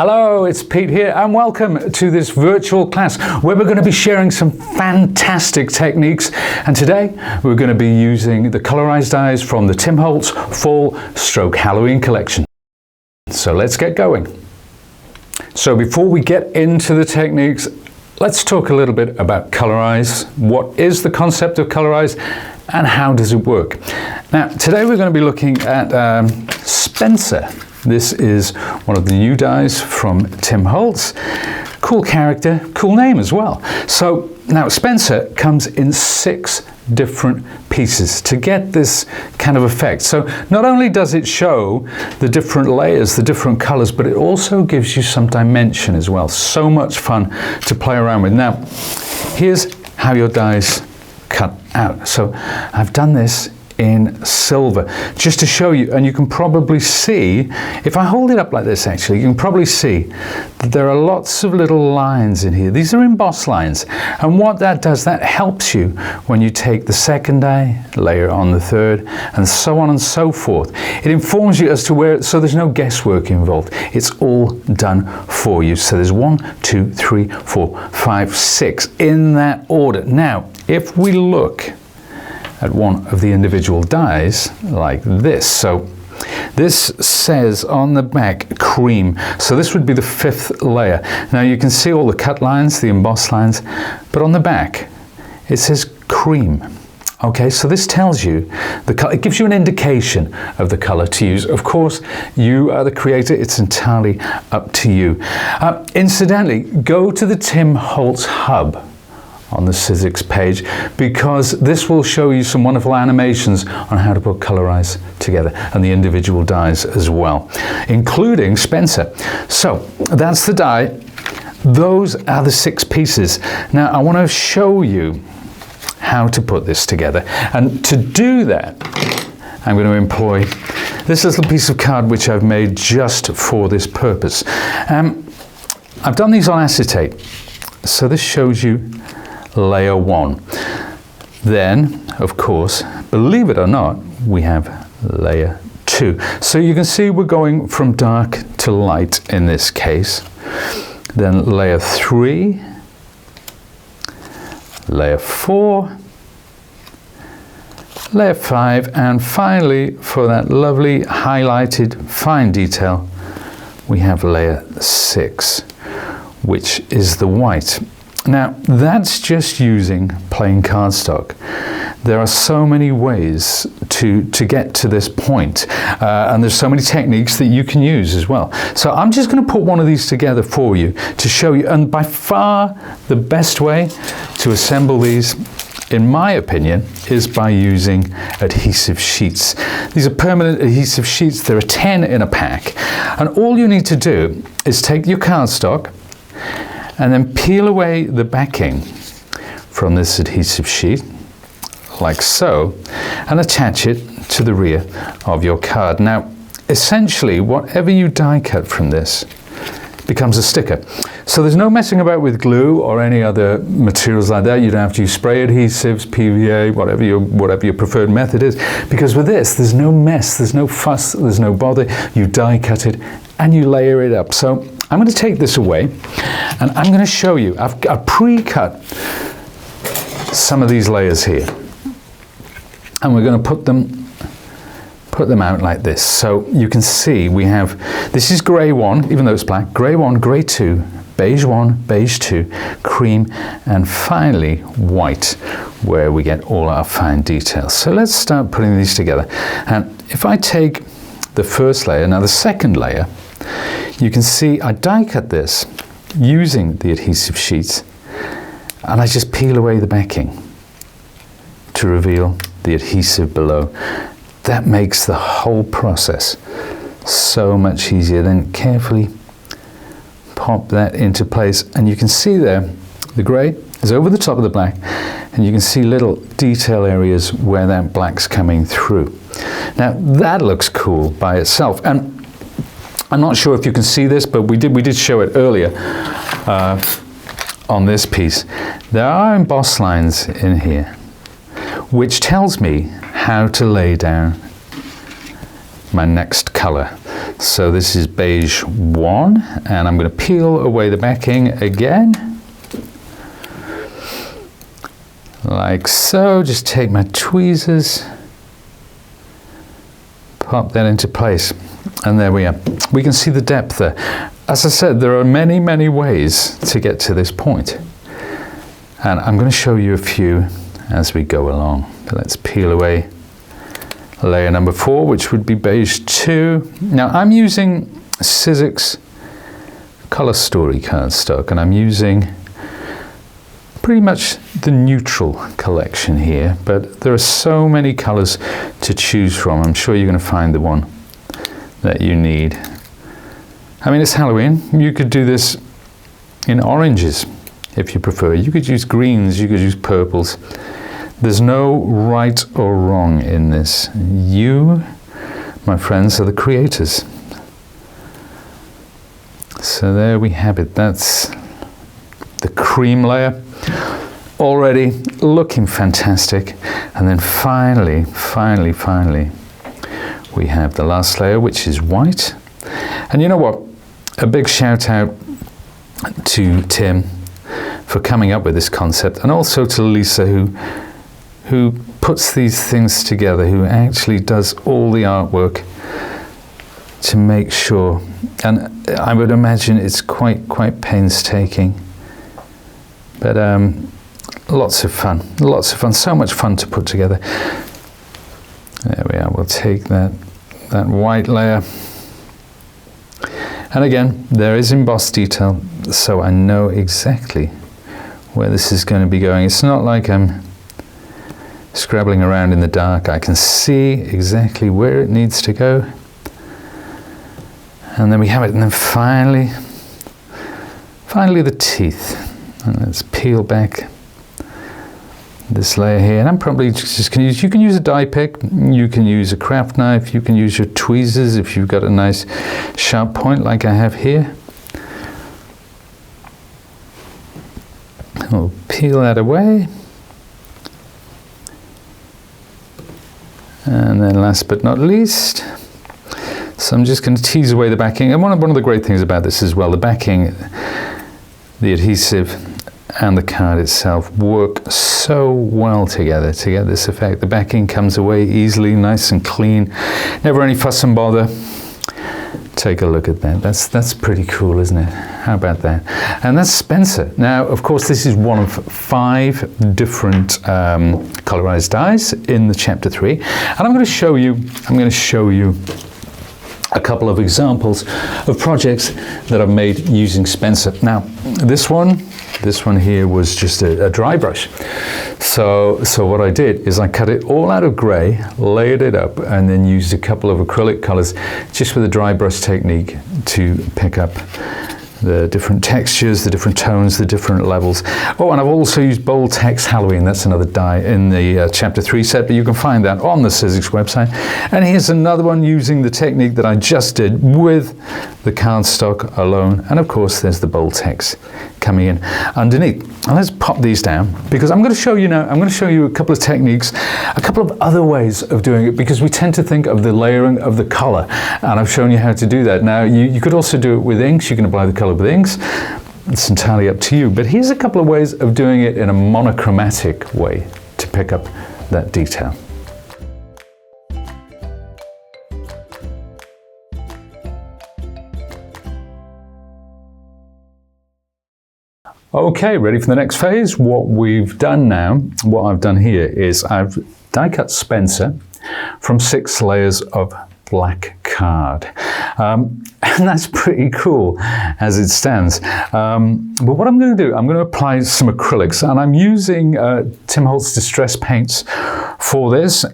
Hello, it's Pete here and welcome to this virtual class where we're going to be sharing some fantastic techniques, and today we're going to be using the Colorize Dies from the Tim Holtz Fall/Halloween collection. So let's get going. So before we get into the techniques, let's talk a little bit about Colorize. What is the concept of Colorize and how does it work? Now today we're going to be looking at Spencer. This is one of the new dies from Tim Holtz. Cool character, cool name as well. So now Spencer comes in 6 different pieces to get this kind of effect. So not only does it show the different layers, the different colors, but it also gives you some dimension as well. So much fun to play around with. Now, here's how your dies cut out. So I've done this in silver just to show you, and you can probably see, if I hold it up like this actually, you can probably see that there are lots of little lines in here. These are embossed lines, and what that does, that helps you when you take the second die, layer on the third, and so on and so forth. It informs you as to where, so there's no guesswork involved. It's all done for you. So there's 1, 2, 3, 4, 5, 6 in that order. Now if we look at one of the individual dies like this. So this says on the back cream. So this would be the 5th layer. Now you can see all the cut lines, the embossed lines, but on the back it says cream. Okay, so this tells you the color, it gives you an indication of the color to use. Of course, you are the creator, it's entirely up to you. Incidentally, go to the Tim Holtz Hub on the Sizzix page, because this will show you some wonderful animations on how to put Colorize together and the individual dies as well, including Spencer. So that's the die. Those are the 6 pieces. Now I want to show you how to put this together, and to do that I'm going to employ this little piece of card which I've made just for this purpose. I've done these on acetate, so this shows you layer 1. Then, of course, believe it or not, we have layer 2. So you can see we're going from dark to light in this case. Then layer 3, layer 4, layer 5, and finally, for that lovely highlighted fine detail, we have layer 6, which is the white. Now that's just using plain cardstock. There are so many ways to get to this point, and there's so many techniques that you can use as well. So I'm just going to put one of these together for you to show you, and by far the best way to assemble these, in my opinion, is by using adhesive sheets. These are permanent adhesive sheets. There are 10 in a pack, and all you need to do is take your cardstock and then peel away the backing from this adhesive sheet, like so, and attach it to the rear of your card. Now, essentially, whatever you die cut from this becomes a sticker. So there's no messing about with glue or any other materials like that. You don't have to use spray adhesives, PVA, whatever your preferred method is, because with this, there's no mess, there's no fuss, there's no bother. You die cut it and you layer it up. So I'm going to take this away and I'm going to show you. I've pre-cut some of these layers here, and we're going to put them out like this. So you can see we have, this is grey 1, even though it's black, grey 1, grey 2, beige 1, beige 2, cream, and finally white, where we get all our fine details. So let's start putting these together. And if I take the first layer, now the second layer, you can see I die cut this using the adhesive sheets, and I just peel away the backing to reveal the adhesive below. That makes the whole process so much easier. Then carefully pop that into place, and you can see there the grey is over the top of the black, and you can see little detail areas where that black's coming through. Now that looks cool by itself, and I'm not sure if you can see this, but we did show it earlier on this piece. There are embossed lines in here, which tells me how to lay down my next color. So this is beige 1, and I'm going to peel away the backing again. Like so. Just take my tweezers, pop that into place, and there we are. We can see the depth there. As I said, there are many, many ways to get to this point, and I'm going to show you a few as we go along. Let's peel away layer number 4, which would be beige 2. Now I'm using Sizzix Color Story cardstock, and I'm using pretty much the neutral collection here, but there are so many colors to choose from. I'm sure you're going to find the one that you need. I mean, it's Halloween. You could do this in oranges if you prefer. You could use greens, you could use purples. There's no right or wrong in this. You, my friends, are the creators. So there we have it. That's the cream layer. Already looking fantastic. And then finally, we have the last layer, which is white. And you know what? A big shout out to Tim for coming up with this concept, and also to Lisa who puts these things together, who actually does all the artwork to make sure. And I would imagine it's quite painstaking. But lots of fun, so much fun to put together. There we are. We'll take that white layer. And again, there is embossed detail, so I know exactly where this is going to be going. It's not like I'm scrabbling around in the dark. I can see exactly where it needs to go. And then we have it, and then finally the teeth. And let's peel back this layer here, and I'm probably just going to use, you can use a die pick, you can use a craft knife, you can use your tweezers if you've got a nice sharp point like I have here. We'll peel that away. And then last but not least, so I'm just going to tease away the backing. And one of the great things about this as well, the backing, the adhesive and the card itself work so well together to get this effect. The backing comes away easily, nice and clean, never any fuss and bother. Take a look at that. That's pretty cool, isn't it? How about that? And that's Spencer. Now, of course, this is one of 5 different colorized dies in the chapter 3, and I'm going to show you a couple of examples of projects that I've made using Spencer. Now, this one here was just a dry brush. So what I did is I cut it all out of grey, layered it up, and then used a couple of acrylic colours just with a dry brush technique to pick up the different textures, the different tones, the different levels. Oh, and I've also used Bold Text Halloween. That's another die in the chapter 3 set, but you can find that on the Sizzix website. And here's another one using the technique that I just did with the cardstock alone. And of course, there's the bold text coming in underneath. And let's pop these down, because I'm going to show you now, I'm going to show you a couple of techniques, a couple of other ways of doing it, because we tend to think of the layering of the color, and I've shown you how to do that. Now, you could also do it with inks. You can apply the color with inks. It's entirely up to you. But here's a couple of ways of doing it in a monochromatic way to pick up that detail. Okay, ready for the next phase? What we've done now, what I've done here is I've die cut Spencer from 6 layers of black card. And that's pretty cool as it stands. But what I'm going to do, I'm going to apply some acrylics, and I'm using Tim Holtz Distress Paints for this.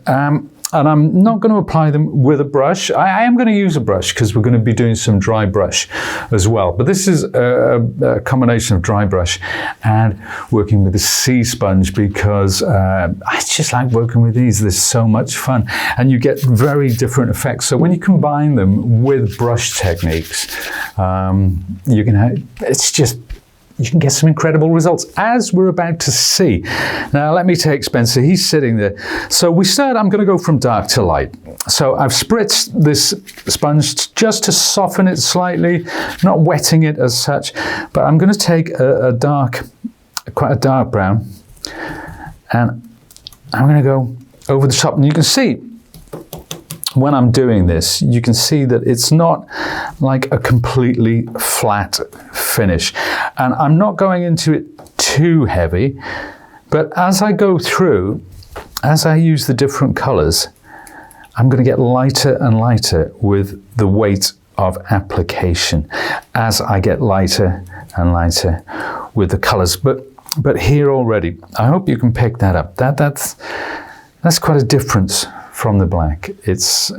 And I'm not going to apply them with a brush. I am going to use a brush because we're going to be doing some dry brush as well. But this is a combination of dry brush and working with a sea sponge, because I just like working with these. They're so much fun, and you get very different effects. So when you combine them with brush techniques, you can have, it's just you can get some incredible results, as we're about to see. Now, let me take Spencer. He's sitting there. So I'm going to go from dark to light. So I've spritzed this sponge just to soften it slightly, not wetting it as such, but I'm going to take quite a dark brown, and I'm going to go over the top. And you can see, when I'm doing this, you can see that it's not like a completely flat finish. And I'm not going into it too heavy, but as I go through, as I use the different colors, I'm going to get lighter and lighter with the weight of application as I get lighter and lighter with the colors. But here already, I hope you can pick that up. That's quite a difference from the black. It's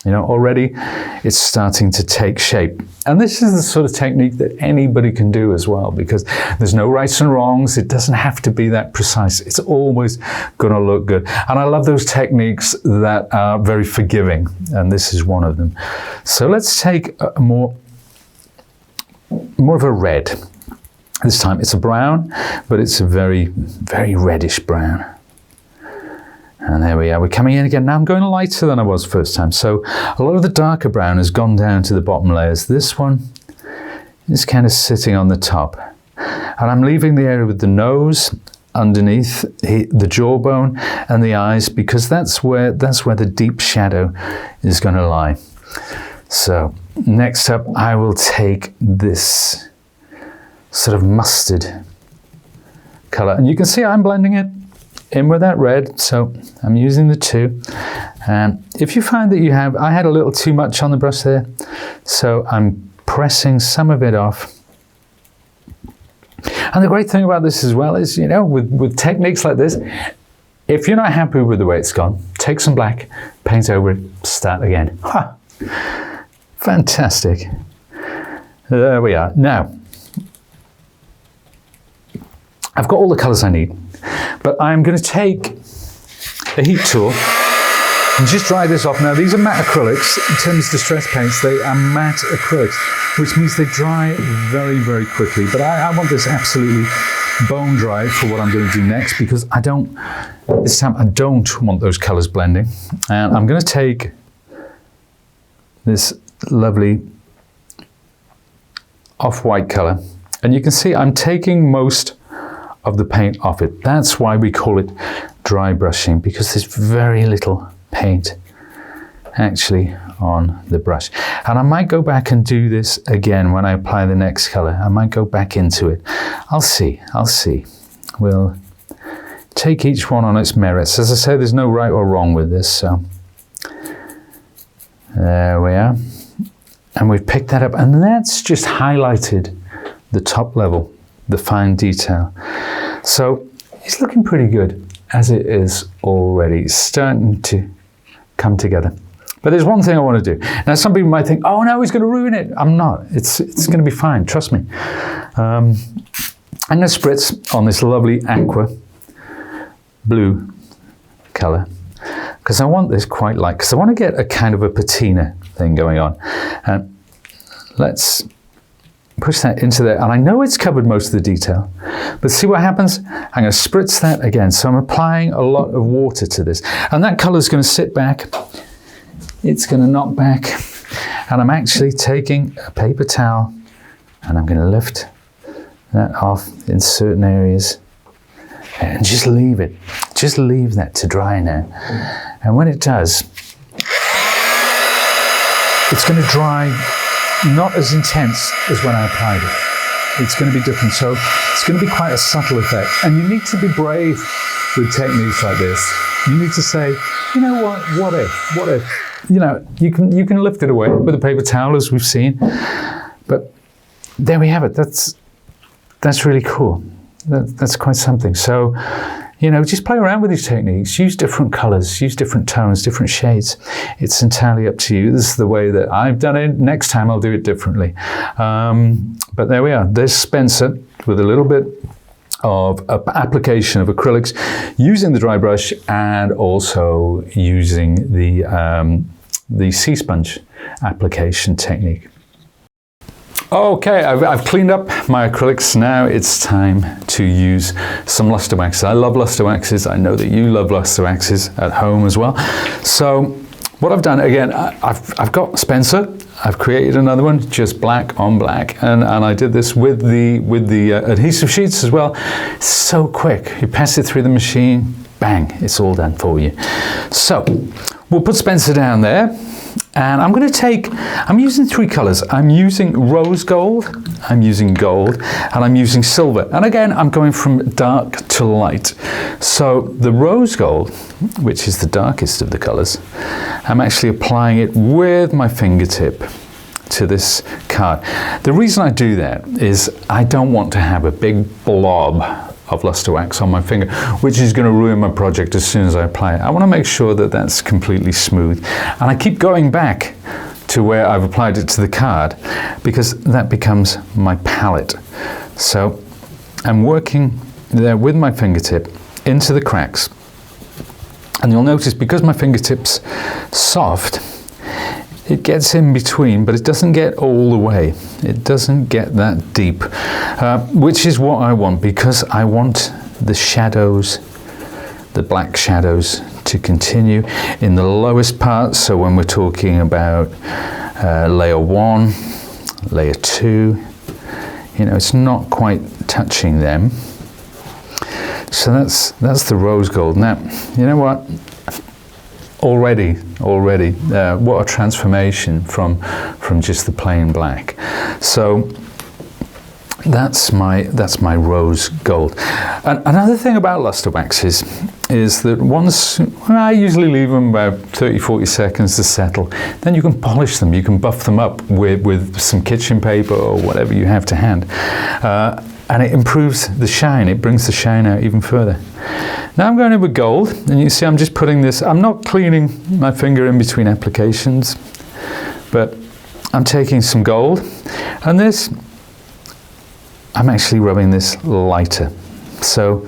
you know, already it's starting to take shape. And this is the sort of technique that anybody can do as well, because there's no rights and wrongs. It doesn't have to be that precise. It's always gonna look good. And I love those techniques that are very forgiving, and this is one of them. So let's take a more of a red. This time it's a brown, but it's a very, very reddish brown. And there we are, we're coming in again. Now I'm going lighter than I was first time. So a lot of the darker brown has gone down to the bottom layers. This one is kind of sitting on the top. And I'm leaving the area with the nose underneath, the jawbone and the eyes, because that's where the deep shadow is going to lie. So next up, I will take this sort of mustard color. And you can see I'm blending it in with that red, so I'm using the two. And if you find that I had a little too much on the brush there, so I'm pressing some of it off. And the great thing about this as well is, you know, with techniques like this, if you're not happy with the way it's gone, take some black, paint over it, start again. Ha! Fantastic. There we are. Now, I've got all the colors I need. But I'm going to take a heat tool and just dry this off. Now, these are matte acrylics. In terms of distress paints, they are matte acrylics, which means they dry very, very quickly. But I want this absolutely bone dry for what I'm going to do next, because this time I don't want those colors blending. And I'm going to take this lovely off-white color. And you can see I'm taking most of the paint off it. That's why we call it dry brushing, because there's very little paint actually on the brush. And I might go back and do this again when I apply the next color. I might go back into it. I'll see. We'll take each one on its merits. As I say, there's no right or wrong with this, so there we are. And we've picked that up, and that's just highlighted the top level, the fine detail. So it's looking pretty good as it is already. It's starting to come together. But there's one thing I want to do. Now, some people might think, oh no, he's going to ruin it. I'm not. It's going to be fine, trust me. I'm going to spritz on this lovely aqua blue color, because I want this quite light, because I want to get a kind of a patina thing going on. And let's push that into there, and I know it's covered most of the detail, but see what happens? I'm going to spritz that again. So I'm applying a lot of water to this, and that color is going to sit back. It's going to knock back, and I'm actually taking a paper towel, and I'm going to lift that off in certain areas, and just leave it. Just leave that to dry now. And when it does, it's going to dry not as intense as when I applied it. It's going to be different. So it's going to be quite a subtle effect. And you need to be brave with techniques like this. You need to say, you know what if? You know, you can lift it away with a paper towel, as we've seen. But there we have it. That's really cool. That's quite something. So, you know, just play around with these techniques. Use different colors, use different tones, different shades. It's entirely up to you. This is the way that I've done it. Next time I'll do it differently. But there we are. There's Spencer with a little bit of application of acrylics, using the dry brush and also using the sea sponge application technique. Okay, I've cleaned up my acrylics. Now it's time to use some luster waxes. I love luster waxes. I know that you love luster waxes at home as well. So what I've done, again, I've got Spencer. I've created another one, just black on black, and I did this with the adhesive sheets as well. It's so quick. You pass it through the machine, bang, it's all done for you. So we'll put Spencer down there. And I'm using three colors. I'm using rose gold, I'm using gold, and I'm using silver. And again, I'm going from dark to light. So the rose gold, which is the darkest of the colors, I'm actually applying it with my fingertip to this card. The reason I do that is I don't want to have a big blob of luster wax on my finger, which is going to ruin my project as soon as I apply it. I want to make sure that that's completely smooth. And I keep going back to where I've applied it to the card because that becomes my palette. So I'm working there with my fingertip into the cracks. And you'll notice because my fingertip's soft, it gets in between, but it doesn't get all the way. It doesn't get that deep, which is what I want, because I want the shadows, the black shadows, to continue in the lowest part. So when we're talking about layer 1, layer 2, you know, it's not quite touching them. So that's the rose gold. Now, you know what? Already, what a transformation from just the plain black. So that's my rose gold. And another thing about luster waxes is that I usually leave them about 30-40 seconds to settle. Then you can polish them, you can buff them up with some kitchen paper or whatever you have to hand. And it improves the shine, it brings the shine out even further. Now I'm going in with gold, and you see I'm just putting this, I'm not cleaning my finger in between applications, but I'm taking some gold, and this, I'm actually rubbing this lighter. So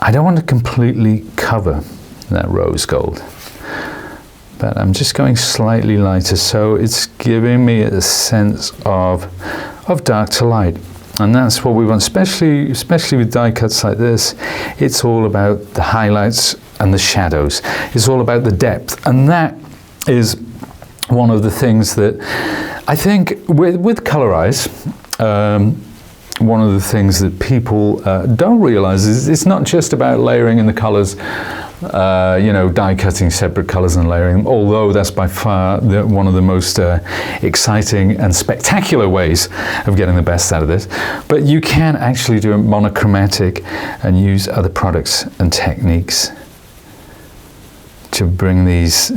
I don't want to completely cover that rose gold, but I'm just going slightly lighter, so it's giving me a sense of dark to light. And that's what we want, especially with die cuts like this. It's all about the highlights and the shadows. It's all about the depth. And that is one of the things that I think with Colorize, one of the things that people don't realize is it's not just about layering in the colors, you know, die cutting separate colors and layering them, although that's by far one of the most exciting and spectacular ways of getting the best out of this. But you can actually do it monochromatic and use other products and techniques to bring these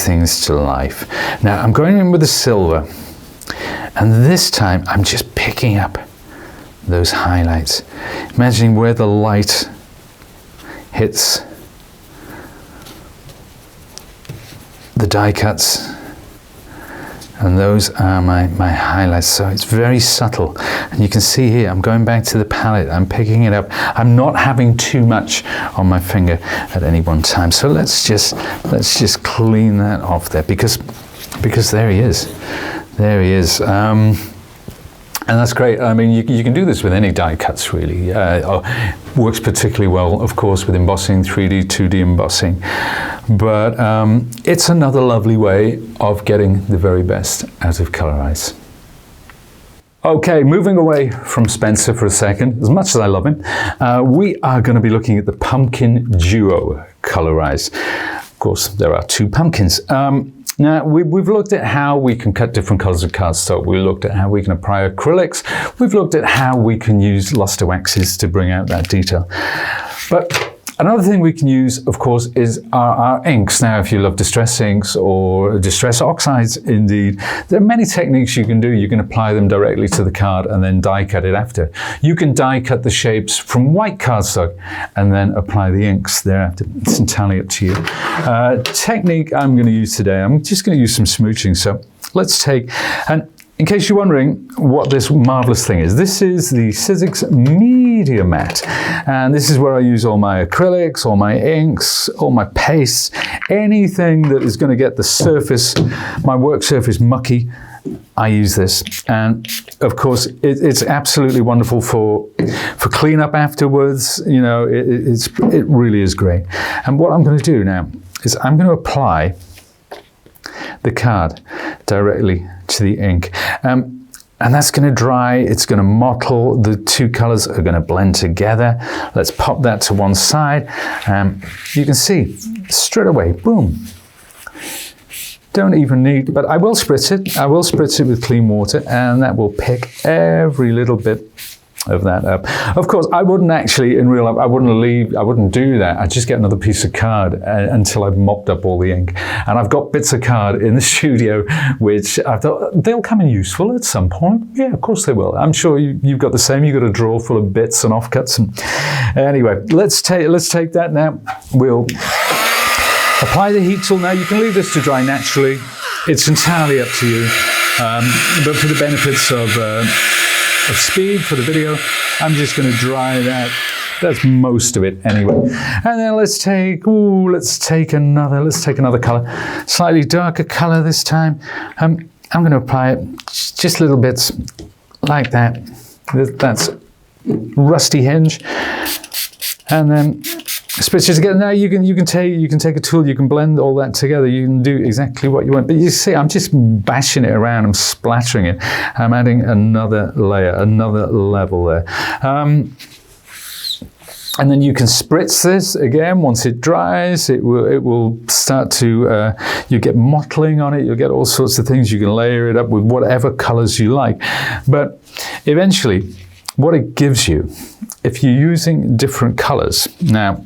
things to life. Now I'm going in with the silver, and this time I'm just picking up those highlights, imagining where the light hits the die cuts, and those are my highlights. So it's very subtle, and you can see here I'm going back to the palette, I'm picking it up, I'm not having too much on my finger at any one time. So let's just clean that off there, because there he is. And that's great. I mean, you can do this with any die cuts, really. Works particularly well, of course, with embossing, 3D, 2D embossing. But it's another lovely way of getting the very best out of Colorize. Okay, moving away from Spencer for a second, as much as I love him, we are going to be looking at the Pumpkin Duo Colorize. Of course, there are two pumpkins. Now, we've looked at how we can cut different colors of cardstock. We looked at how we can apply acrylics. We've looked at how we can use luster waxes to bring out that detail. But another thing we can use, of course, is our inks. Now, if you love distress inks or distress oxides, indeed, there are many techniques you can do. You can apply them directly to the card and then die cut it after. You can die cut the shapes from white cardstock and then apply the inks thereafter. It's entirely up to you. Technique I'm going to use today, I'm just going to use some smooching. So let's take, and in case you're wondering what this marvelous thing is, this is the Sizzix Media Mat, and this is where I use all my acrylics, all my inks, all my pastes, anything that is going to get the surface, my work surface mucky I use this, and of course it's absolutely wonderful for cleanup afterwards. You know, it really is great. And what I'm going to do now is I'm going to apply the card directly to the ink. And that's going to dry, it's going to mottle, the two colors are going to blend together. Let's pop that to one side. You can see straight away, boom. Don't even need, but I will spritz it. I will spritz it with clean water, and that will pick every little bit of that up. Of course, I wouldn't actually, in real life, I wouldn't do that. I'd just get another piece of card until I've mopped up all the ink. And I've got bits of card in the studio, which I thought they'll come in useful at some point. Yeah, of course they will. I'm sure you've got the same. You've got a drawer full of bits and offcuts. And anyway, let's take that now. We'll apply the heat tool. Now you can leave this to dry naturally. It's entirely up to you. But for the benefits of speed for the video, I'm just going to dry that. That's most of it anyway. And then let's take another color, slightly darker color this time. I'm going to apply it just little bits like that. That's rusty hinge, and then spritz it together. Now you can take a tool, you can blend all that together, you can do exactly what you want. But you see, I'm just bashing it around, I'm splattering it. I'm adding another layer, another level there. And then you can spritz this again. Once it dries, it will start to, you get mottling on it, you'll get all sorts of things. You can layer it up with whatever colors you like. But eventually, what it gives you, if you're using different colors. Now,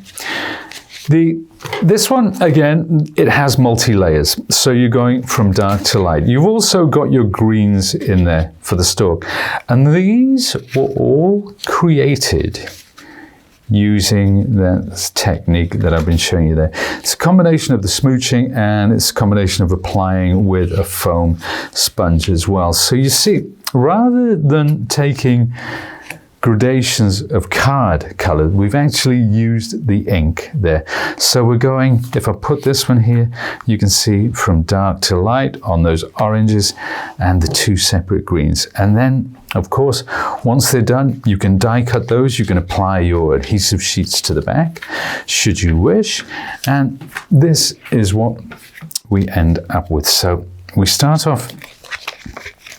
this one, again, it has multi-layers. So you're going from dark to light. You've also got your greens in there for the stalk. And these were all created using that technique that I've been showing you there. It's a combination of the smooching, and it's a combination of applying with a foam sponge as well. So you see, rather than taking gradations of card color, we've actually used the ink there. So we're going, if I put this one here, you can see from dark to light on those oranges and the two separate greens. And then, of course, once they're done, you can die cut those. You can apply your adhesive sheets to the back, should you wish. And this is what we end up with. So we start off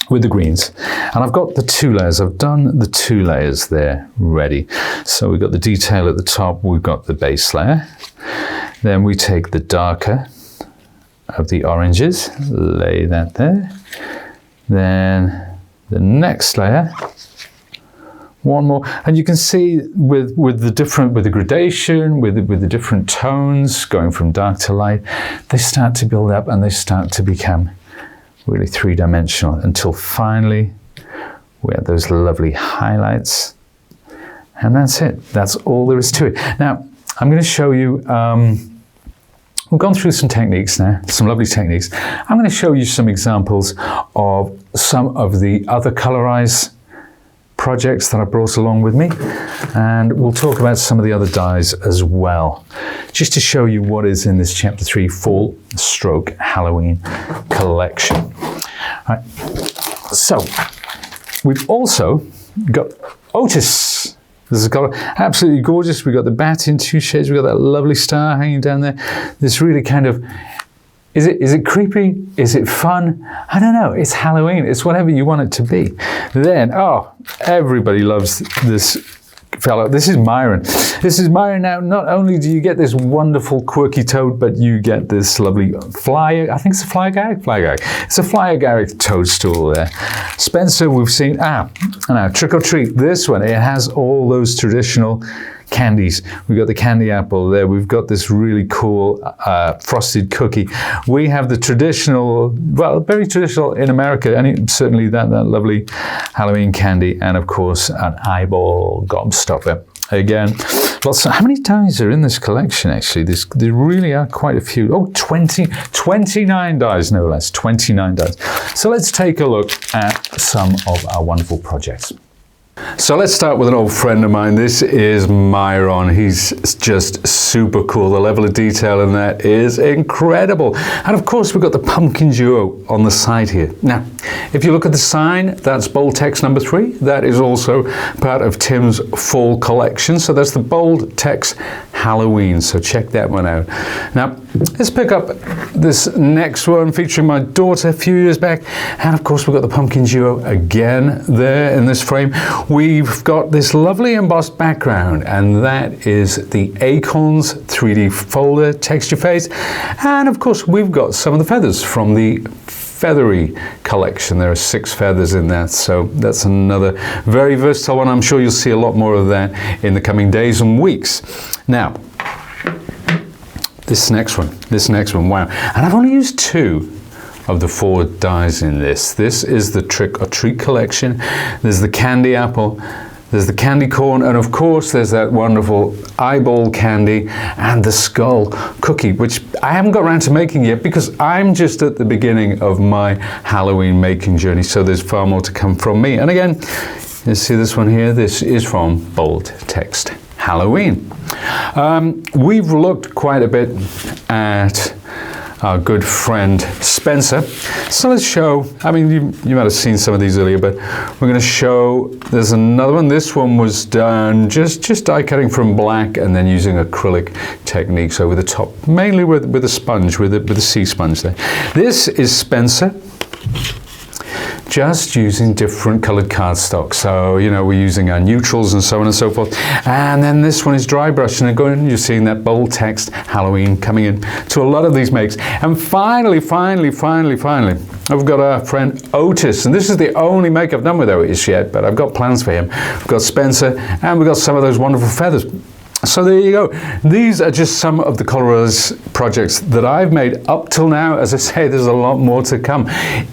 with the greens, and I've got the two layers. I've done the two layers there ready. So we've got the detail at the top, we've got the base layer. Then we take the darker of the oranges, lay that there. Then the next layer, one more, and you can see with the gradation, with the different tones going from dark to light, they start to build up and they start to become really three-dimensional, until finally we have those lovely highlights. And that's it. That's all there is to it. Now, I'm going to show you, we've gone through some techniques now, some lovely techniques. I'm going to show you some examples of some of the other Colorize projects that I brought along with me. And we'll talk about some of the other dies as well, just to show you what is in this Chapter 3 Fall Stroke Halloween collection. All right. So, we've also got Otis. This is a color absolutely gorgeous. We've got the bat in two shades. We've got that lovely star hanging down there. This really kind of, is it creepy? Is it fun? I don't know. It's Halloween. It's whatever you want it to be. Then, oh, everybody loves this fellow. This is Myron. This is Myron. Now, not only do you get this wonderful quirky toad, but you get this lovely flyer. I think it's a fly agaric. It's a fly agaric toadstool there. Spencer, we've seen. Now Trick or Treat. This one, it has all those traditional candies. We've got the candy apple there. We've got this really cool frosted cookie. We have the traditional, well, very traditional in America, and certainly that lovely Halloween candy, and of course an eyeball gobstopper. Again, lots. How many dies are in this collection, actually? There really are quite a few. Oh, 29 dies, no less. 29 dies. So let's take a look at some of our wonderful projects. So let's start with an old friend of mine. This is Myron. He's just super cool. The level of detail in that is incredible. And of course, we've got the pumpkin duo on the side here. Now, if you look at the sign, that's bold text number 3. That is also part of Tim's fall collection. So that's the bold text Halloween. So check that one out. Now, let's pick up this next one featuring my daughter a few years back. And of course, we've got the pumpkin duo again there in this frame. We've got this lovely embossed background, and that is the Acorns 3D folder texture phase. And of course, we've got some of the feathers from the feathery collection. There are 6 feathers in that, so that's another very versatile one. I'm sure you'll see a lot more of that in the coming days and weeks. Now, this next one, wow. And I've only used 2 of the 4 dies in this. This is the Trick or Treat collection. There's the candy apple, there's the candy corn, and of course there's that wonderful eyeball candy and the skull cookie, which I haven't got around to making yet because I'm just at the beginning of my Halloween making journey, so there's far more to come from me. And again, you see this one here, this is from Bold Text Halloween. We've looked quite a bit at our good friend Spencer. So let's show, I mean, you might have seen some of these earlier, but we're going to show, there's another one. This one was done just die cutting from black and then using acrylic techniques over the top, mainly with a sponge, with a sea sponge there. This is Spencer, just using different colored cardstock. So, you know, we're using our neutrals and so on and so forth. And then this one is dry brush, and again, you're seeing that bold text Halloween coming in to a lot of these makes. And finally, I've got our friend Otis, and this is the only make I've done with Otis yet, but I've got plans for him. We've got Spencer, and we've got some of those wonderful feathers. So there you go. These are just some of the Colorize projects that I've made up till now. As I say, there's a lot more to come.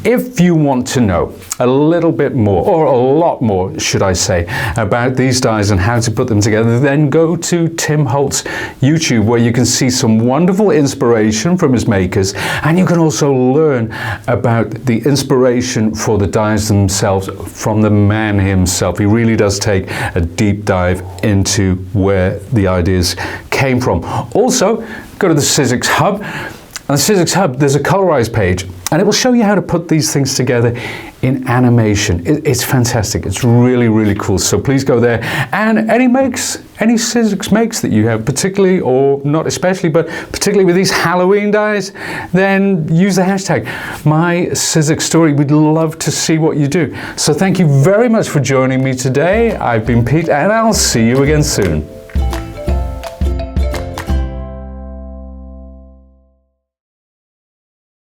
If you want to know a little bit more, or a lot more, should I say, about these dies and how to put them together, then go to Tim Holtz YouTube, where you can see some wonderful inspiration from his makers, and you can also learn about the inspiration for the dies themselves from the man himself. He really does take a deep dive into where the ideas came from. Also, go to the Sizzix Hub. On the Sizzix Hub, there's a Colorize page, and it will show you how to put these things together in animation. It's fantastic. It's really, really cool. So please go there. And any Sizzix makes that you have, particularly, or not especially, but particularly with these Halloween dies, then use the hashtag #MySizzixStory. We'd love to see what you do. So thank you very much for joining me today. I've been Pete, and I'll see you again soon.